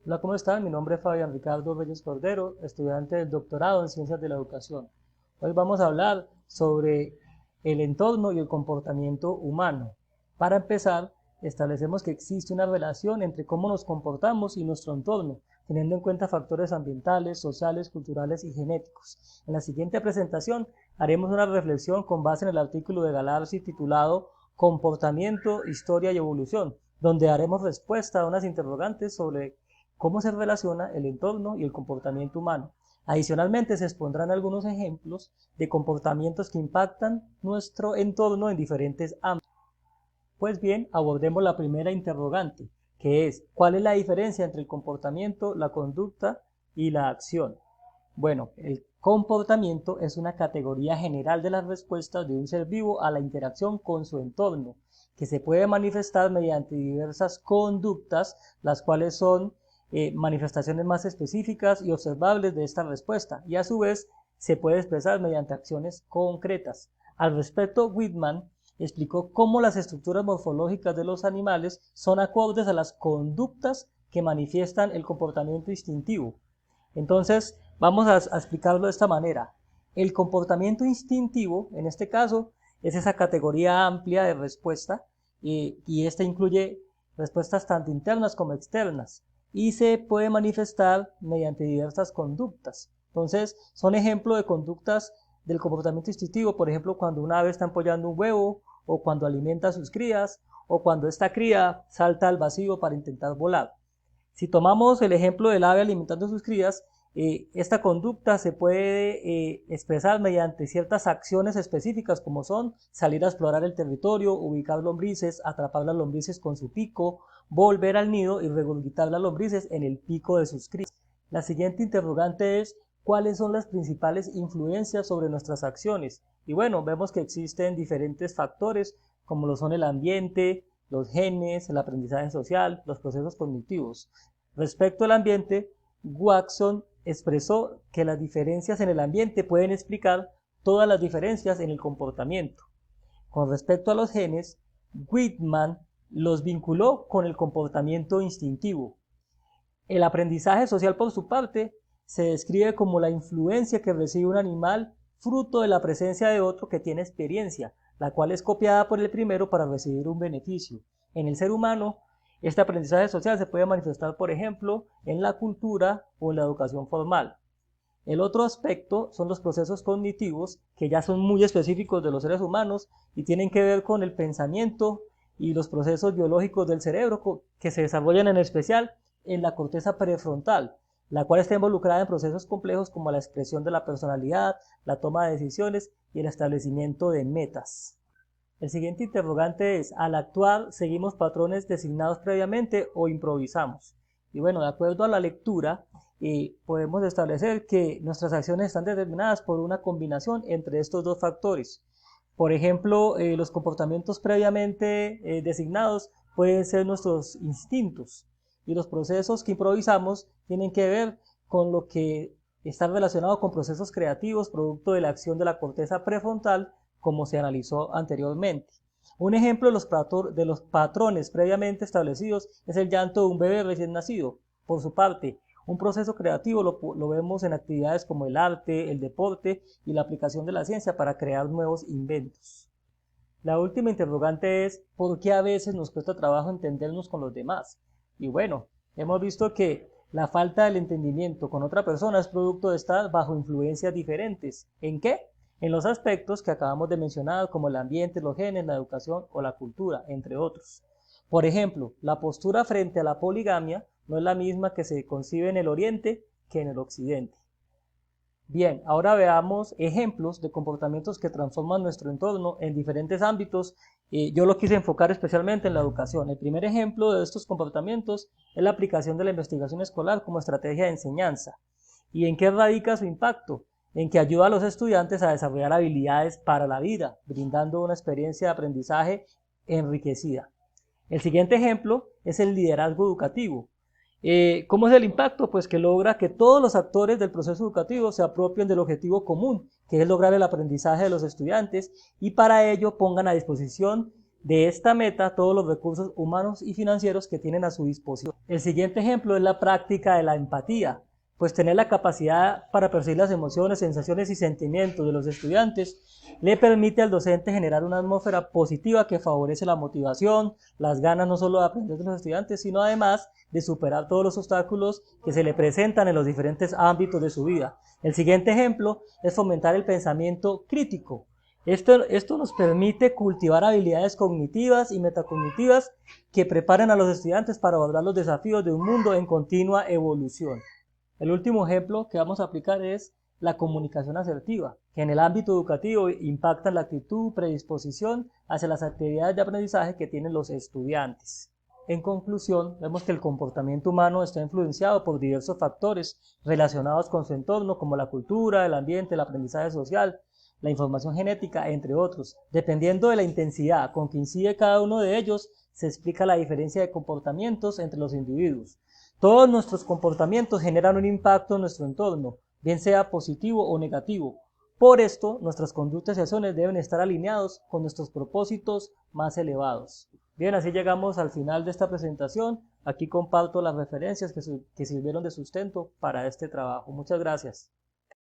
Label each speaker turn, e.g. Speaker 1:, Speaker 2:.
Speaker 1: Hola, ¿cómo están? Mi nombre es Fabián Ricardo Reyes Cordero, estudiante del doctorado en Ciencias de la Educación. Hoy vamos a hablar sobre el entorno y el comportamiento humano. Para empezar, establecemos que existe una relación entre cómo nos comportamos y nuestro entorno, teniendo en cuenta factores ambientales, sociales, culturales y genéticos. En la siguiente presentación haremos una reflexión con base en el artículo de Galarzi titulado Comportamiento, Historia y Evolución, donde haremos respuesta a unas interrogantes sobre cómo se relaciona el entorno y el comportamiento humano. Adicionalmente, se expondrán algunos ejemplos de comportamientos que impactan nuestro entorno en diferentes ámbitos. Pues bien, abordemos la primera interrogante, que es, ¿cuál es la diferencia entre el comportamiento, la conducta y la acción? Bueno, el comportamiento es una categoría general de las respuestas de un ser vivo a la interacción con su entorno, que se puede manifestar mediante diversas conductas, las cuales son manifestaciones más específicas y observables de esta respuesta, y a su vez se puede expresar mediante acciones concretas. Al respecto, Whitman explicó cómo las estructuras morfológicas de los animales son acordes a las conductas que manifiestan el comportamiento instintivo. Entonces, vamos a explicarlo de esta manera. El comportamiento instintivo, en este caso, es esa categoría amplia de respuesta y esta incluye respuestas tanto internas como externas y se puede manifestar mediante diversas conductas. Entonces, son ejemplos de conductas del comportamiento instintivo, por ejemplo, cuando una ave está empollando un huevo o cuando alimenta a sus crías o cuando esta cría salta al vacío para intentar volar. Si tomamos el ejemplo del ave alimentando a sus crías, esta conducta se puede expresar mediante ciertas acciones específicas como son salir a explorar el territorio, ubicar lombrices, atrapar las lombrices con su pico, volver al nido y regurgitar las lombrices en el pico de sus crías. La siguiente interrogante es, ¿cuáles son las principales influencias sobre nuestras acciones? Y bueno, vemos que existen diferentes factores como lo son el ambiente, los genes, el aprendizaje social, los procesos cognitivos. Respecto al ambiente, Watson expresó que las diferencias en el ambiente pueden explicar todas las diferencias en el comportamiento. Con respecto a los genes, Whitman los vinculó con el comportamiento instintivo. El aprendizaje social, por su parte, se describe como la influencia que recibe un animal fruto de la presencia de otro que tiene experiencia, la cual es copiada por el primero para recibir un beneficio. En el ser humano, este aprendizaje social se puede manifestar, por ejemplo, en la cultura o en la educación formal. El otro aspecto son los procesos cognitivos, que ya son muy específicos de los seres humanos y tienen que ver con el pensamiento y los procesos biológicos del cerebro que se desarrollan en especial en la corteza prefrontal, la cual está involucrada en procesos complejos como la expresión de la personalidad, la toma de decisiones y el establecimiento de metas. El siguiente interrogante es, ¿al actuar seguimos patrones designados previamente o improvisamos? Y bueno, de acuerdo a la lectura, podemos establecer que nuestras acciones están determinadas por una combinación entre estos dos factores. Por ejemplo, los comportamientos previamente designados pueden ser nuestros instintos y los procesos que improvisamos tienen que ver con lo que está relacionado con procesos creativos producto de la acción de la corteza prefrontal como se analizó anteriormente. Un ejemplo de los patrones previamente establecidos es el llanto de un bebé recién nacido. Por su parte, un proceso creativo lo vemos en actividades como el arte, el deporte y la aplicación de la ciencia para crear nuevos inventos. La última interrogante es, ¿por qué a veces nos cuesta trabajo entendernos con los demás? Y bueno, hemos visto que la falta del entendimiento con otra persona es producto de estar bajo influencias diferentes. ¿En qué? En los aspectos que acabamos de mencionar, como el ambiente, los genes, la educación o la cultura, entre otros. Por ejemplo, la postura frente a la poligamia no es la misma que se concibe en el Oriente que en el Occidente. Bien, ahora veamos ejemplos de comportamientos que transforman nuestro entorno en diferentes ámbitos. Yo lo quise enfocar especialmente en la educación. El primer ejemplo de estos comportamientos es la aplicación de la investigación escolar como estrategia de enseñanza. ¿Y en qué radica su impacto? En que ayuda a los estudiantes a desarrollar habilidades para la vida, brindando una experiencia de aprendizaje enriquecida. El siguiente ejemplo es el liderazgo educativo. ¿Cómo es el impacto? Pues que logra que todos los actores del proceso educativo se apropien del objetivo común, que es lograr el aprendizaje de los estudiantes, y para ello pongan a disposición de esta meta todos los recursos humanos y financieros que tienen a su disposición. El siguiente ejemplo es la práctica de la empatía, pues tener la capacidad para percibir las emociones, sensaciones y sentimientos de los estudiantes le permite al docente generar una atmósfera positiva que favorece la motivación, las ganas no solo de aprender de los estudiantes, sino además de superar todos los obstáculos que se le presentan en los diferentes ámbitos de su vida. El siguiente ejemplo es fomentar el pensamiento crítico. Esto nos permite cultivar habilidades cognitivas y metacognitivas que preparen a los estudiantes para abordar los desafíos de un mundo en continua evolución. El último ejemplo que vamos a aplicar es la comunicación asertiva, que en el ámbito educativo impacta en la actitud, predisposición hacia las actividades de aprendizaje que tienen los estudiantes. En conclusión, vemos que el comportamiento humano está influenciado por diversos factores relacionados con su entorno, como la cultura, el ambiente, el aprendizaje social, la información genética, entre otros. Dependiendo de la intensidad con que incide cada uno de ellos, se explica la diferencia de comportamientos entre los individuos. Todos nuestros comportamientos generan un impacto en nuestro entorno, bien sea positivo o negativo. Por esto, nuestras conductas y acciones deben estar alineados con nuestros propósitos más elevados. Bien, así llegamos al final de esta presentación. Aquí comparto las referencias que sirvieron de sustento para este trabajo. Muchas gracias.